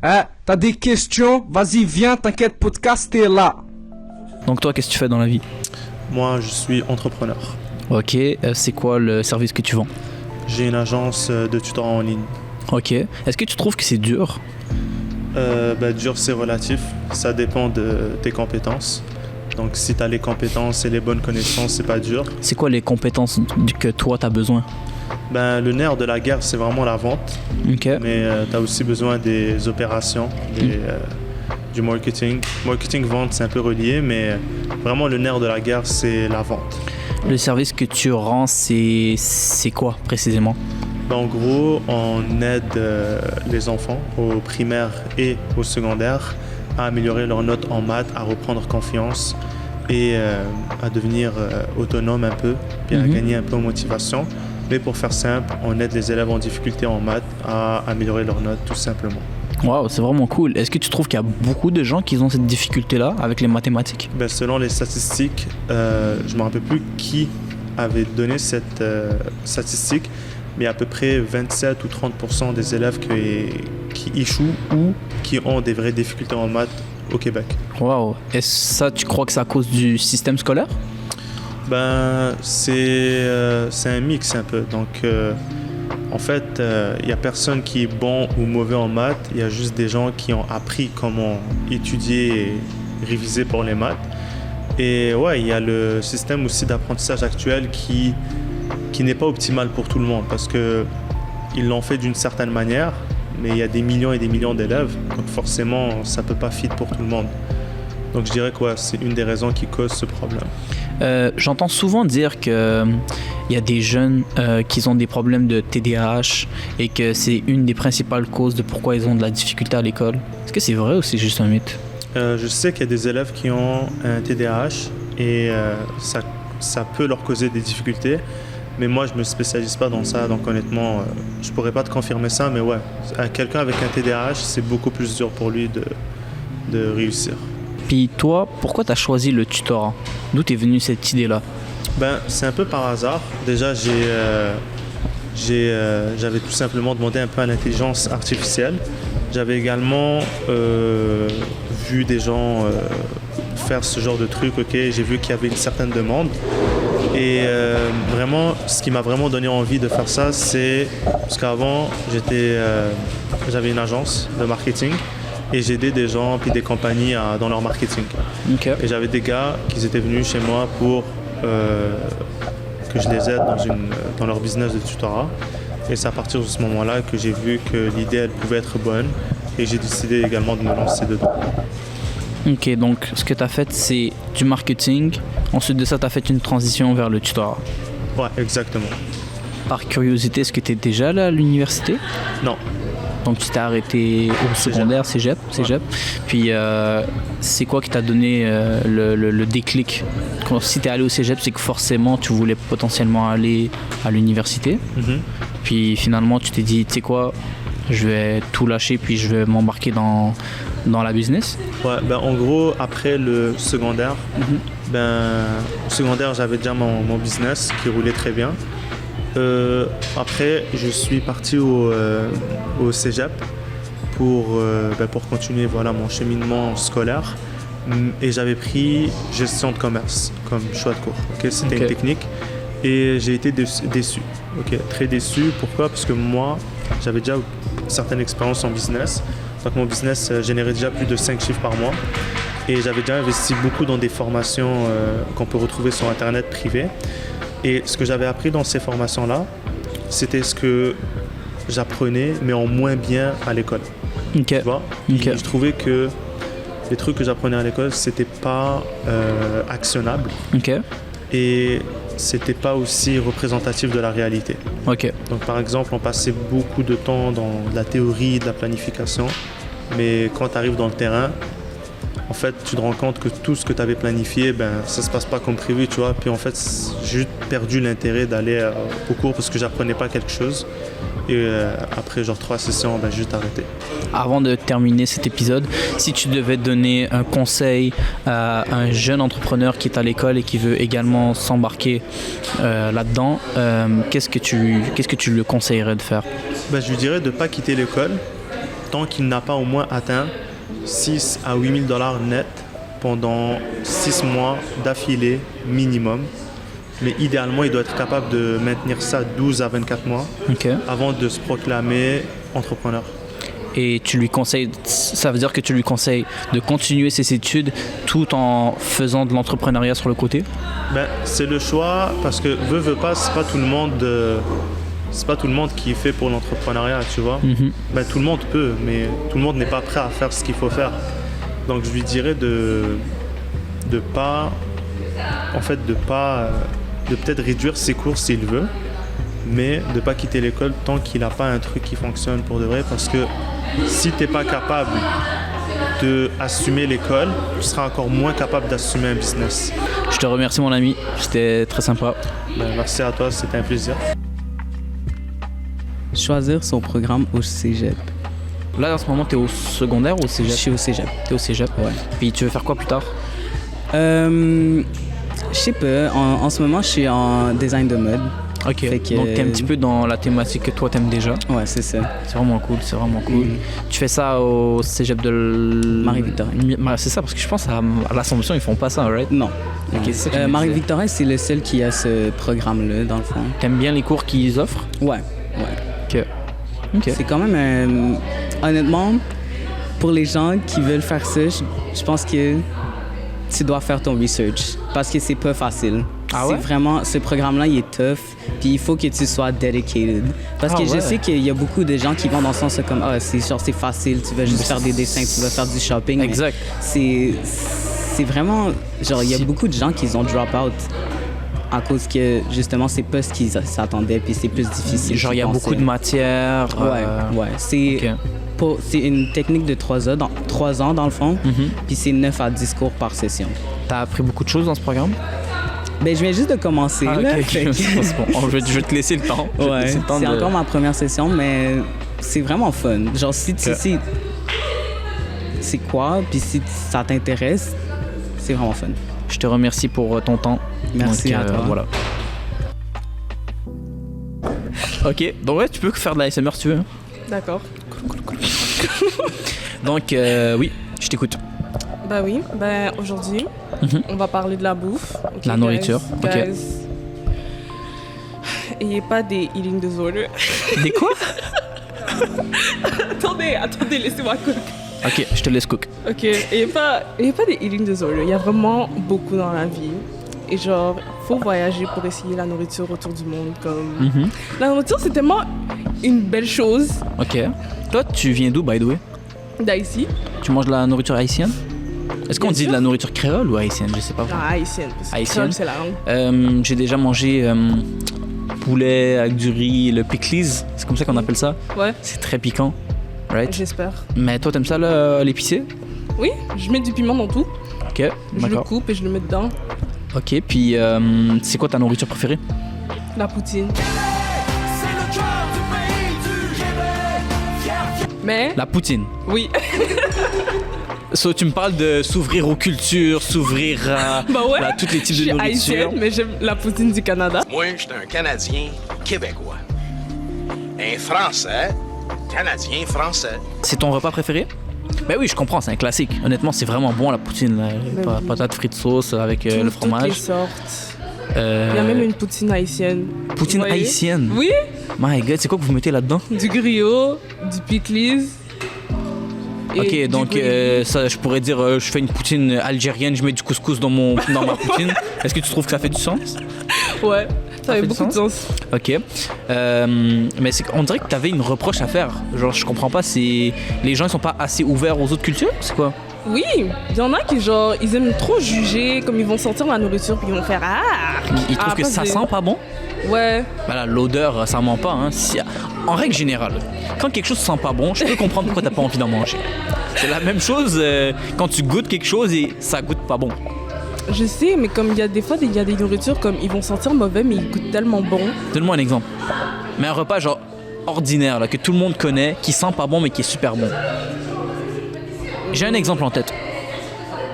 T'as des questions? Vas-y, viens, t'inquiète, podcast, t'es là. Donc toi, qu'est-ce que tu fais dans la vie? Moi, je suis entrepreneur. Ok, c'est quoi le service que tu vends? J'ai une agence de tutorat en ligne. Ok, est-ce que tu trouves que c'est dur? Dur, c'est relatif. Ça dépend de tes compétences. Donc, si tu as les compétences et les bonnes connaissances, c'est pas dur. C'est quoi les compétences que toi, tu as besoin? Le nerf de la guerre, c'est vraiment la vente. Ok. Mais tu as aussi besoin des opérations, du marketing. Marketing, vente, c'est un peu relié, mais vraiment le nerf de la guerre, c'est la vente. Le service que tu rends, c'est quoi précisément? En gros, on aide les enfants au primaire et au secondaire à améliorer leurs notes en maths, à reprendre confiance et à devenir autonome un peu, puis à gagner un peu en motivation. Mais pour faire simple, on aide les élèves en difficulté en maths à améliorer leurs notes tout simplement. Waouh, c'est vraiment cool. Est-ce que tu trouves qu'il y a beaucoup de gens qui ont cette difficulté-là avec les mathématiques? Selon les statistiques, je ne me rappelle plus qui avait donné cette statistique, mais à peu près 27 ou 30% des élèves qui échouent ou qui ont des vraies difficultés en maths au Québec. Waouh. Est-ce ça, tu crois que c'est à cause du système scolaire? C'est un mix un peu. Donc, en fait, il n'y a personne qui est bon ou mauvais en maths. Il y a juste des gens qui ont appris comment étudier et réviser pour les maths. Et ouais, il y a le système aussi d'apprentissage actuel qui n'est pas optimal pour tout le monde parce qu'ils l'ont fait d'une certaine manière, mais il y a des millions et des millions d'élèves, donc forcément, ça ne peut pas fit pour tout le monde. Donc je dirais que c'est une des raisons qui cause ce problème. J'entends souvent dire qu'il y a des jeunes qui ont des problèmes de TDAH et que c'est une des principales causes de pourquoi ils ont de la difficulté à l'école. Est-ce que c'est vrai ou c'est juste un mythe? Je sais qu'il y a des élèves qui ont un TDAH et ça peut leur causer des difficultés. Mais moi, je ne me spécialise pas dans ça, donc honnêtement, je ne pourrais pas te confirmer ça, mais ouais, quelqu'un avec un TDAH, c'est beaucoup plus dur pour lui de réussir. Puis toi, pourquoi tu as choisi le tutorat? D'où t'es venue cette idée-là? C'est un peu par hasard. Déjà, j'avais tout simplement demandé un peu à l'intelligence artificielle. J'avais également vu des gens faire ce genre de truc, j'ai vu qu'il y avait une certaine demande. Et vraiment, ce qui m'a vraiment donné envie de faire ça, c'est parce qu'avant, j'avais une agence de marketing et j'aidais des gens puis des compagnies dans leur marketing. Okay. Et j'avais des gars qui étaient venus chez moi pour que je les aide dans leur business de tutorat. Et c'est à partir de ce moment-là que j'ai vu que l'idée, elle pouvait être bonne et j'ai décidé également de me lancer dedans. Ok, donc ce que tu as fait, c'est du marketing. Ensuite de ça, tu as fait une transition vers le tutorat. Ouais, exactement. Par curiosité, est-ce que tu es déjà allé à l'université? Non. Donc tu t'es arrêté au secondaire, cégep. Ouais. Puis c'est quoi qui t'a donné le déclic? Si tu es allé au cégep, c'est que forcément tu voulais potentiellement aller à l'université. Mm-hmm. Puis finalement, tu t'es dit, tu sais quoi, je vais tout lâcher puis je vais m'embarquer dans la business? Ouais, en gros, après le secondaire, au secondaire, j'avais déjà mon business qui roulait très bien. Après, je suis parti au cégep pour continuer mon cheminement scolaire. Et j'avais pris gestion de commerce comme choix de cours. C'était une technique. Et j'ai été déçu. Très déçu. Pourquoi? Parce que moi, j'avais déjà une certaine expérience en business. Donc mon business générait déjà plus de 5 chiffres par mois. Et j'avais déjà investi beaucoup dans des formations qu'on peut retrouver sur Internet privées. Et ce que j'avais appris dans ces formations-là, c'était ce que j'apprenais, mais en moins bien à l'école. Okay. Tu vois? Okay. Je trouvais que les trucs que j'apprenais à l'école, c'était pas actionnable. Okay. Et c'était pas aussi représentatif de la réalité. Okay. Donc par exemple, on passait beaucoup de temps dans la théorie, de la planification, mais quand tu arrives dans le terrain, en fait, tu te rends compte que tout ce que tu avais planifié, ça se passe pas comme prévu, tu vois. Puis en fait, j'ai juste perdu l'intérêt d'aller au cours parce que j'apprenais pas quelque chose. Et après 3 sessions, j'ai juste arrêté. Avant de terminer cet épisode, si tu devais donner un conseil à un jeune entrepreneur qui est à l'école et qui veut également s'embarquer là-dedans, qu'est-ce que tu lui conseillerais de faire? Je lui dirais de ne pas quitter l'école tant qu'il n'a pas au moins atteint 6 à 8 000 dollars net pendant 6 mois d'affilée minimum. Mais idéalement, il doit être capable de maintenir ça 12 à 24 mois Ok. avant de se proclamer entrepreneur. Et tu lui conseilles, ça veut dire que tu lui conseilles de continuer ses études tout en faisant de l'entrepreneuriat sur le côté? Ben, c'est le choix parce que veut pas, c'est pas tout le monde qui est fait pour l'entrepreneuriat, tu vois. Ben, tout le monde peut, mais tout le monde n'est pas prêt à faire ce qu'il faut faire. Donc je lui dirais de peut-être réduire ses cours s'il veut, mais de pas quitter l'école tant qu'il n'a pas un truc qui fonctionne pour de vrai, parce que si tu n'es pas capable d'assumer l'école, tu seras encore moins capable d'assumer un business. Je te remercie mon ami, c'était très sympa. Ben, merci à toi, c'était un plaisir. Choisir son programme au cégep. Là en ce moment t'es au secondaire ou au Je cégep? suis au cégep. T'es au cégep? Ouais. Puis tu veux faire quoi plus tard? Je sais pas. En ce moment, je suis en design de mode. Ok, Fait que- donc t'es un petit peu dans la thématique que toi t'aimes déjà. Ouais, c'est ça. C'est vraiment cool, c'est vraiment cool. Mhm. Tu fais ça au cégep de Marie-Victorin. C'est ça, parce que je pense à l'Assomption, ils font pas ça, right? Non. Ok, c'est ça que je me disais. Marie-Victorin, c'est le seul qui a ce programme-là, dans le fond. T'aimes bien les cours qu'ils offrent? Ouais. Ok. Ok. C'est quand même... honnêtement, pour les gens qui veulent faire ça, je pense que tu dois faire ton research. Parce que c'est pas facile. Ah ouais? C'est vraiment... Ce programme-là, il est tough. Puis il faut que tu sois dedicated. Parce que je ouais. sais qu'il y a beaucoup de gens qui vont dans le sens comme « Ah, c'est facile, tu vas juste faire des dessins, tu vas faire du shopping. » Mais Exact. c'est vraiment... Genre, il y a beaucoup de gens qui ont drop out à cause que, justement, c'est pas ce qu'ils s'attendaient, puis c'est plus difficile. Genre, il y a qu'ils beaucoup de pensaient. matière. Ouais. C'est c'est une technique de 3 ans, dans le fond, puis c'est 9 à 10 cours par session. T'as appris beaucoup de choses dans ce programme? Ben, je viens juste de commencer, Ah, là. ok, fait que- c'est bon. Je vais te laisser le temps. Je vais te Ouais, laisser le temps c'est de- encore ma première session, mais c'est vraiment fun. Genre, si tu sais c'est quoi, puis si ça t'intéresse, c'est vraiment fun. Je te remercie pour ton temps. Merci Donc, à toi. Voilà. Ok, donc ouais, tu peux faire de la SMR si tu veux. hein. D'accord. Donc, oui, je t'écoute. Bah oui, ben aujourd'hui, Mhm. on va parler de la bouffe. Ok, La nourriture, guys, ok. guys. Et pas des eating disorders. Des quoi? attendez, laissez-moi cook. Ok, je te laisse cook. Ok, et pas des eating disorders. Il y a vraiment beaucoup dans la vie. Et genre, faut voyager pour essayer la nourriture autour du monde. Comme Mhm. la nourriture, c'est tellement une belle chose Ok. Toi, tu viens d'où, by the way? d'Haïti. Tu manges de la nourriture haïtienne? Est-ce qu'on Bien dit sûr. de la nourriture créole ou haïtienne? Je sais pas. Ah, haïtienne. Parce que Haïtienne. créole, c'est la langue. J'ai déjà mangé poulet avec du riz, le pickles, c'est comme ça qu'on appelle ça. Ouais, C'est très piquant, right? j'espère. Mais toi, t'aimes ça, l'épicé? Oui, je mets du piment dans tout. Ok, Je le d'accord. coupe et je le mets dedans. Ok, puis c'est quoi ta nourriture préférée? La poutine. Mais, La poutine. oui. So, tu me parles de s'ouvrir aux cultures, s'ouvrir à, Bah ouais. à tous les types Je de suis nourriture. haïtienne, mais j'aime la poutine du Canada. Moi, je suis un Canadien québécois. Un Français, Canadien français. C'est ton repas préféré? Ben oui, je comprends, c'est un classique. Honnêtement, c'est vraiment bon la poutine. Là. Ben oui. Patates frites sauce avec le Toutes les fromage. sortes. Il y a même une poutine haïtienne. Poutine Vous voyez? haïtienne? Oui, My God, c'est quoi que vous mettez là-dedans? du griot, du pickles. et Ok, du donc gravy. ça, je pourrais dire, je fais une poutine algérienne, je mets du couscous dans ma poutine. Est-ce que tu trouves que ça fait du sens? Ouais, ça avait fait du beaucoup de sens. Ok. Mais on dirait que tu avais une reproche à faire. Genre, je comprends pas, c'est les gens ils sont pas assez ouverts aux autres cultures? C'est quoi? Oui, il y en a qui, genre, ils aiment trop juger, comme ils vont sentir la nourriture, puis ils vont faire ah! Ils trouvent Ah, que pas ça des- sent pas bon? Ouais, Voilà, l'odeur, ça ment pas. Hein. En règle générale, quand quelque chose sent pas bon, je peux comprendre pourquoi t'as pas envie d'en manger. C'est la même chose quand tu goûtes quelque chose et ça goûte pas bon. je sais, mais comme il y a des fois, il y a des nourritures, comme ils vont sentir mauvais, mais ils goûtent tellement bon. Donne-moi un exemple. Mais un repas genre ordinaire, là, que tout le monde connaît, qui sent pas bon mais qui est super bon. J'ai un exemple en tête.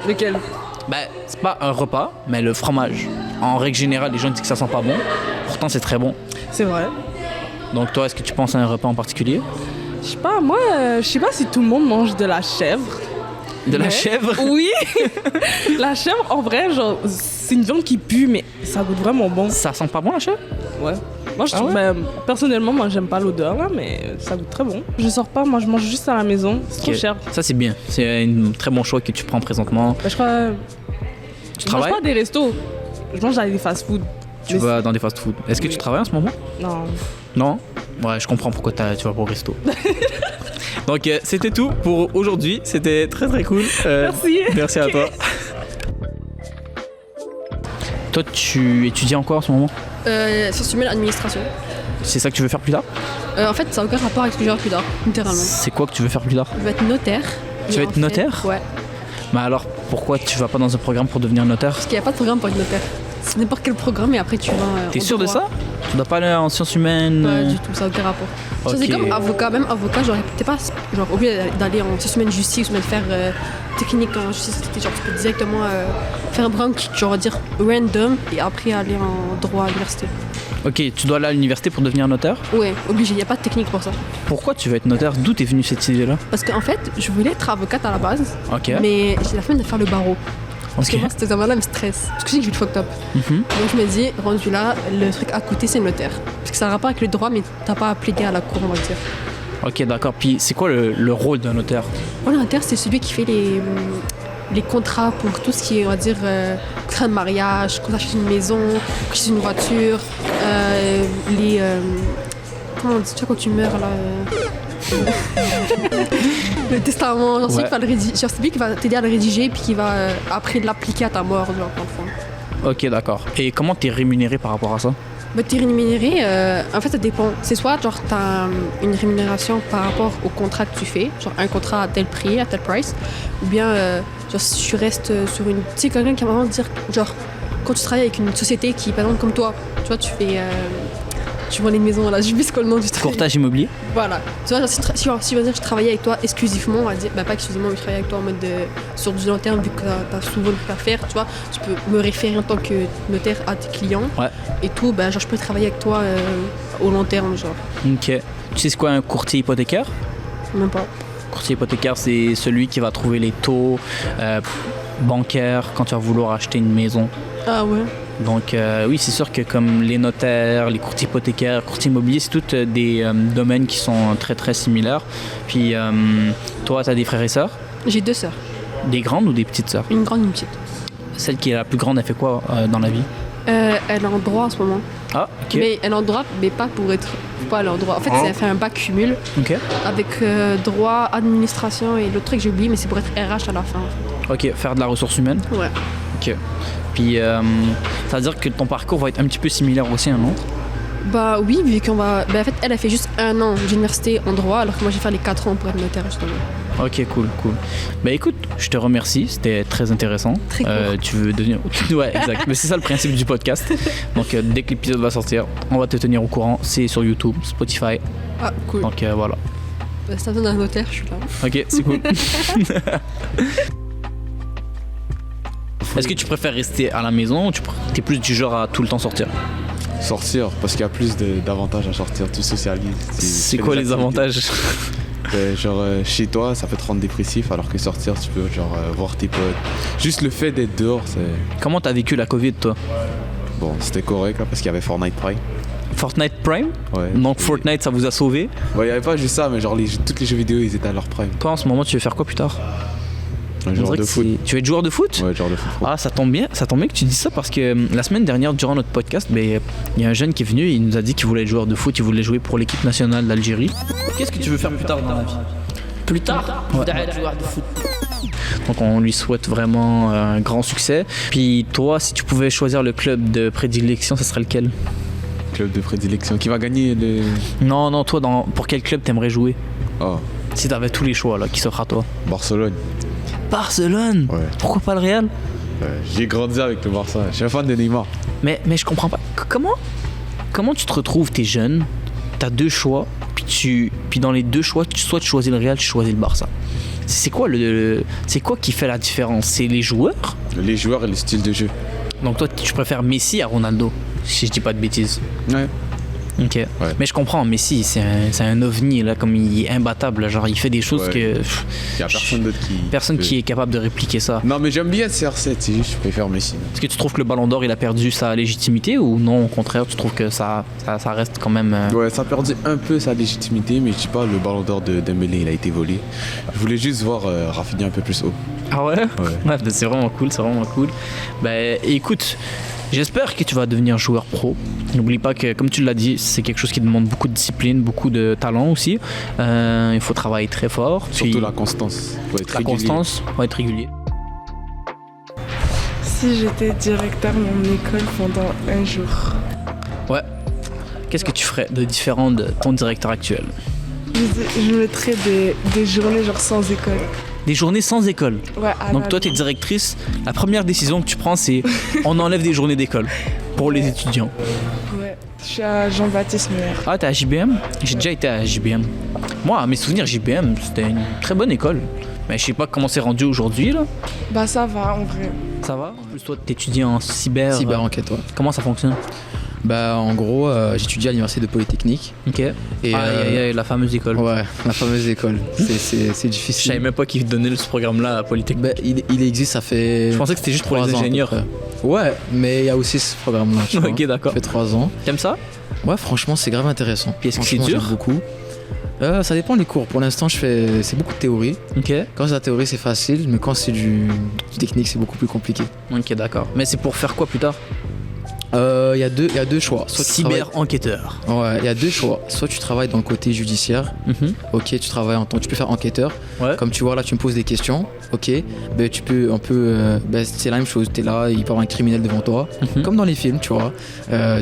Lequel? Ben, c'est pas un repas, mais le fromage. En règle générale, les gens disent que ça sent pas bon. Pourtant, c'est très bon. C'est vrai. Donc toi, est-ce que tu penses à un repas en particulier? Je sais pas, moi, je sais pas si tout le monde mange de la chèvre. De la Mais- chèvre? Oui. La chèvre, en vrai, genre, c'est une viande qui pue, mais ça goûte vraiment bon. Ça sent pas bon la chèvre? Ouais. Moi, je Ah trouve, ouais? personnellement, moi, j'aime pas l'odeur, là, mais ça goûte très bon. Je sors pas, moi, je mange juste à la maison. C'est trop Ok. cher. Ça c'est bien. C'est un très bon choix que tu prends présentement. Je crois. Tu Je mange travailles? pas des restos. Je mange dans des fast-food. Tu Mais vas dans des fast-food. Est-ce que Oui. tu travailles en ce moment? Non. Non? Ouais, je comprends pourquoi tu vas pas au resto. Donc c'était tout pour aujourd'hui. C'était très très cool. Merci. Merci à toi. Toi, tu étudies encore en ce moment? Sciences humaines, administration. C'est ça que tu veux faire plus tard? En fait, ça n'a aucun rapport avec ce que je vais faire plus tard, littéralement. C'est quoi que tu veux faire plus tard? Je vais être notaire. Tu Et vas en être fait- notaire? Ouais. Mais alors, pourquoi tu vas pas dans un programme pour devenir notaire? Parce qu'il n'y a pas de programme pour être notaire. C'est n'importe quel programme et après tu vas. T'es en sûr de droit. ça? Tu dois pas aller en sciences humaines? Pas du tout, ça n'a aucun rapport. Ça, c'est Ok. comme avocat, même avocat, genre, t'es pas genre, obligé d'aller en sciences humaines justice ou même faire technique en justice. Genre, tu peux directement faire un programme qui, genre, dire random et après aller en droit à l'université. Ok, tu dois aller à l'université pour devenir notaire? Ouais, obligé, il n'y a pas de technique pour ça. Pourquoi tu veux être notaire? D'où t'es venue cette idée-là? Parce qu'en fait, je voulais être avocate à la base, Ok. mais j'ai la flemme de faire le barreau. Parce Ok. que moi, cet examen-là me stresse. Parce que je sais que je vais être fucked up. Mhm. Donc je me dis, rendu là, le truc à côté, c'est le notaire. Parce que ça a rapport avec le droit, mais t'as pas à plaider à la cour, on va dire. Ok, d'accord. Puis c'est quoi le rôle d'un notaire? Le notaire, c'est celui qui fait les contrats pour tout ce qui est, on va dire, contrat de mariage, quand t'achètes une maison, quand t'achètes une voiture, comment on dit, tu vois, quand tu meurs, là. Le testament, genre, Ouais. c'est lui qui va t'aider à le rédiger, puis qui va après l'appliquer à ta mort, genre, dans le fond. Ok, d'accord. Et comment t'es rémunéré par rapport à ça? Bah, t'es rémunéré, en fait, ça dépend. C'est soit, genre, t'as une rémunération par rapport au contrat que tu fais, genre un contrat à tel prix, à tel price, ou bien, genre, si tu restes sur une. Tu sais, quelqu'un qui va vraiment dire, genre, quand tu travailles avec une société qui, par exemple, comme toi, tu vois, tu fais. Tu vends les maisons, là, je sais quoi le nom du truc. Courtage immobilier? Voilà. Tu vois, genre, si on va dire que je travaillais avec toi exclusivement, on va dire, bah pas exclusivement, mais je travaillais avec toi en mode sur du long terme, vu que t'as souvent le à faire, tu vois, tu peux me référer en tant que notaire à tes clients. Ouais. Et tout, bah genre, je peux travailler avec toi au long terme, genre. Ok. Tu sais c'est quoi un courtier hypothécaire? Même pas. Courtier hypothécaire, c'est celui qui va trouver les taux bancaires quand tu vas vouloir acheter une maison. Ah ouais. Donc oui, c'est sûr que comme les notaires, les courtiers hypothécaires, courtiers immobiliers, c'est tous des domaines qui sont très très similaires. Puis toi, tu as des frères et sœurs? J'ai 2 sœurs. Des grandes ou des petites sœurs? Une grande et une petite. Celle qui est la plus grande, elle fait quoi dans la vie? Elle est en droit en ce moment. Ah, ok. Mais elle est en droit, mais pas pour être. Pas aller en droit. En fait, elle fait un bac cumul Ok. avec droit, administration et l'autre truc que j'ai oublié, mais c'est pour être RH à la fin. Ok, faire de la ressource humaine. Ouais. Ok. Puis ça veut dire que ton parcours va être un petit peu similaire aussi, non? Bah oui, vu qu'on va. Bah en fait, elle a fait juste 1 an d'université en droit, alors que moi j'ai fait les 4 ans pour être notaire justement. Ok, cool, cool. Bah écoute, je te remercie, c'était très intéressant. Très court. Tu veux devenir... Ouais, exact. Mais c'est ça le principe du podcast. Donc dès que l'épisode va sortir, on va te tenir au courant. C'est sur YouTube, Spotify. Ah, cool. Donc voilà. Bah, si t'as besoin d'un notaire, je suis là. Ok, c'est cool. Est-ce que tu préfères rester à la maison ou t'es plus du genre à tout le temps sortir? Sortir, parce qu'il y a plus d'avantages à sortir, tu socialises. C'est tu fais quoi des les activités. avantages? Genre chez toi, ça peut te rendre dépressif, alors que sortir, tu peux genre voir tes potes. Juste le fait d'être dehors, c'est Comment t'as vécu la Covid, toi? bon, c'était correct là, parce qu'il y avait Fortnite Prime. Fortnite Prime? Ouais. Donc Et- Fortnite, ça vous a sauvé? Ouais, il y avait pas juste ça, mais genre tous les jeux vidéo, ils étaient à leur prime. Toi, en ce moment, tu veux faire quoi plus tard? Un On genre dirait de que foot. Tu veux être joueur de foot? Ouais, genre de foot. Ah, ça tombe bien que tu dis ça parce que la semaine dernière, durant notre podcast, il y a un jeune qui est venu, il nous a dit qu'il voulait être joueur de foot, il voulait jouer pour l'équipe nationale d'Algérie. Qu'est-ce que tu veux faire plus tard dans la vie? Plus tard, je voudrais être joueur de foot. Donc on lui souhaite vraiment un grand succès. Puis toi, si tu pouvais choisir le club de prédilection, ce serait lequel? Club de prédilection. Qui va gagner le. Non, toi, pour quel club t'aimerais jouer? Oh, Si t'avais tous les choix, là, qui s'offrent à toi? Barcelone. Barcelone? Ouais. Pourquoi pas le Real? J'ai grandi avec le Barça. Je suis un fan de Neymar. Mais je comprends pas. Comment tu te retrouves, t'es jeune, t'as 2 choix, puis dans les 2 choix, soit tu choisis le Real, tu choisis le Barça. C'est quoi c'est quoi qui fait la différence? C'est les joueurs? Les joueurs et le style de jeu. Donc toi, tu préfères Messi à Ronaldo, si je dis pas de bêtises. Ouais. Ok. Ouais. Mais je comprends, mais si, c'est un ovni, là, comme il est imbattable. Là, genre, il fait des choses Ouais. que. Il y a personne d'autre qui. Personne peut- qui est capable de répliquer ça. Non, mais j'aime bien CR7, c'est juste, je préfère Messi. Est-ce que tu trouves que le Ballon d'Or, il a perdu sa légitimité ou non, au contraire, tu trouves que ça reste quand même. Ouais, ça a perdu un peu sa légitimité, mais je dis pas le ballon d'or de Dembélé, il a été volé. Je voulais juste voir Rafinha un peu plus haut. Ah ouais? Ouais. Ouais, bah, c'est vraiment cool, c'est vraiment cool. Bah écoute, j'espère que tu vas devenir joueur pro. N'oublie pas que, comme tu l'as dit, c'est quelque chose qui demande beaucoup de discipline, beaucoup de talent aussi. Il faut travailler très fort. Surtout Puis la constance. Faut être la régulier. constance, faut être régulier. Si j'étais directeur de mon école pendant un jour, Ouais. Qu'est-ce que tu ferais de différent de ton directeur actuel? je mettrais des journées genre sans école. Des journées sans école. Ouais, Donc toi, tu es directrice. La première décision que tu prends, c'est on enlève des journées d'école pour les étudiants. Ouais. Je suis à Jean-Baptiste Meyer. Ah, t'es à JBM? J'ai déjà été à JBM. Moi, à mes souvenirs, JBM, c'était une très bonne école. Mais je sais pas comment c'est rendu aujourd'hui, là. Bah ça va en vrai. Ça va? En plus, toi, t'étudies en cyber. Cyber-enquête, ouais. Comment ça fonctionne? Bah, en gros, j'étudie à l'université de Polytechnique. Ok. Et la fameuse école. Ouais, la fameuse école. C'est Je difficile. savais même pas qu'ils donnaient ce programme-là à Polytechnique. Bah, il existe, ça fait. Je pensais que c'était juste pour 3 les ans à peu ingénieurs. près. Ouais, mais il y a aussi ce programme-là. tu vois. Ok, d'accord. Ça fait 3 ans. T'aimes ça? Ouais, franchement, c'est grave intéressant. Puis est-ce que c'est Franchement, dur? j'aime beaucoup. Ça dépend des cours. Pour l'instant, c'est beaucoup de théorie. Ok. Quand c'est la théorie, c'est facile, mais quand c'est du technique, c'est beaucoup plus compliqué. Ok, d'accord. Mais c'est pour faire quoi plus tard? Il y a deux choix. Soit tu travailles- Cyber-enquêteur. Ouais, il y a deux choix. Soit tu travailles dans le côté judiciaire. Ok, tu travailles en tant, tu peux faire enquêteur. Ouais. Comme tu vois là, tu me poses des questions. Ok, ben tu peux un peu, c'est la même chose. T'es là, il peut y avoir un criminel devant toi, comme dans les films, tu vois.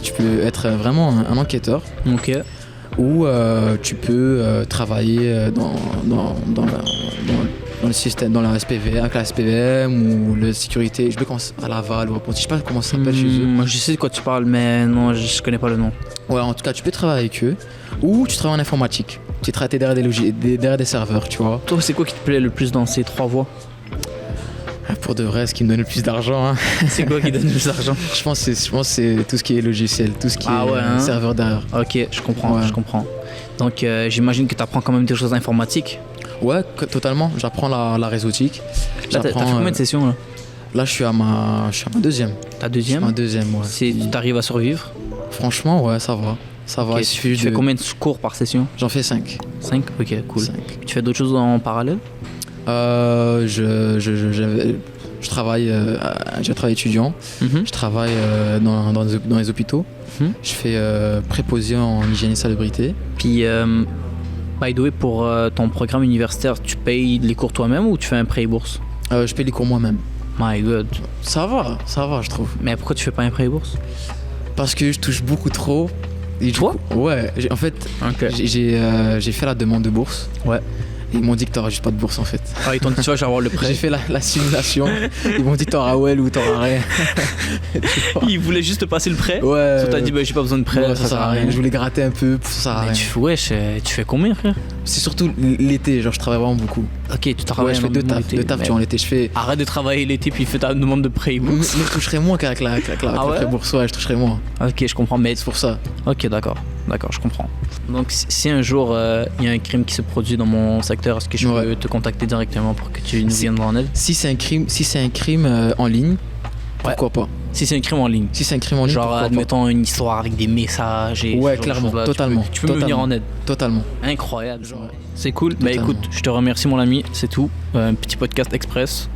Tu peux être vraiment un enquêteur. Ok. Ou tu peux travailler dans le système, dans la SPVM, avec la SPVM ou la sécurité. Je sais pas à Laval ou je sais pas comment ça s'appelle chez eux. Moi, je sais de quoi tu parles, mais non, je connais pas le nom. Ouais, en tout cas, tu peux travailler avec eux. Ou tu travailles en informatique. Tu es traité derrière derrière des serveurs, tu vois. Toi, c'est quoi qui te plaît le plus dans ces 3 voies? Pour de vrai, ce qui me donne le plus d'argent. Hein. C'est quoi qui donne le plus d'argent? Je pense que c'est tout ce qui est logiciel, tout ce qui est serveur derrière. Ok, je comprends, Ouais. je comprends. Donc, j'imagine que tu apprends quand même des choses informatiques. Ouais, totalement. J'apprends la réseautique. Là, t'as fait combien de sessions là? Là, je suis à ma deuxième. Ta deuxième? Ma deuxième, ouais. Tu arrives à survivre? Franchement, ouais, ça va. Ça va. Ok, Il suffit tu fais combien de cours par session? J'en fais 5. 5? Ok, cool. 5. Tu fais d'autres choses en parallèle? Je travaille, j'ai un travail étudiant. Je travaille dans les hôpitaux. Je fais préposé en hygiène et salubrité. Puis, by the way, pour ton programme universitaire, tu payes les cours toi-même ou tu fais un prêt et bourse? Je paye les cours moi-même. My God. Ça va, je trouve. Mais pourquoi tu fais pas un prêt et bourse? Parce que je touche beaucoup trop. Et Toi? Ouais, en fait, j'ai fait la demande de bourse. Ouais. Et ils m'ont dit que t'auras juste pas de bourse en fait. Ah, ils t'ont dit, tu vas avoir le prêt. J'ai fait la simulation. Ils m'ont dit t'auras well ou t'auras rien. Ils voulaient juste te passer le prêt. Ouais. Toi, t'as dit, bah, j'ai pas besoin de prêt, Ouais, ça sert à rien. Je voulais gratter un peu, ça sert à rien. Tu fais combien, frère? C'est surtout l'été, genre je travaille vraiment beaucoup. Ok, tu travailles. Ouais, je fais deux tafs durant l'été. Je fais. Arrête de travailler l'été puis fais ta demande de prêt et bourse. Mais je toucherai moins qu'avec la bourse, ouais, je toucherai moins. Ok, je comprends, mais c'est pour ça. Ok, d'accord, je comprends. Donc, si un jour il y a un crime qui se produit dans mon secteur, est-ce que je peux te contacter directement pour que tu nous viennes en aide? Si c'est un crime en ligne, pourquoi pas? Si c'est un crime en ligne. Si c'est un crime en ligne, genre admettons une histoire avec des messages et ouais, clairement, totalement. Tu peux me venir en aide. Totalement. Incroyable. C'est cool. Bah écoute, je te remercie mon ami, c'est tout. Un petit podcast express.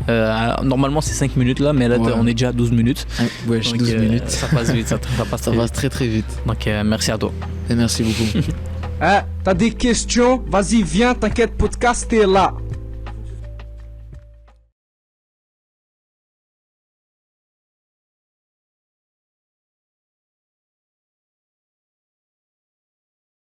Normalement c'est 5 minutes là, mais là on est déjà à 12 minutes. Ouais, je suis 12 minutes. Ça passe vite, ça passe très très vite. Donc merci à toi. Et merci beaucoup. T'as des questions? Vas-y, viens, t'inquiète, podcast, t'es là.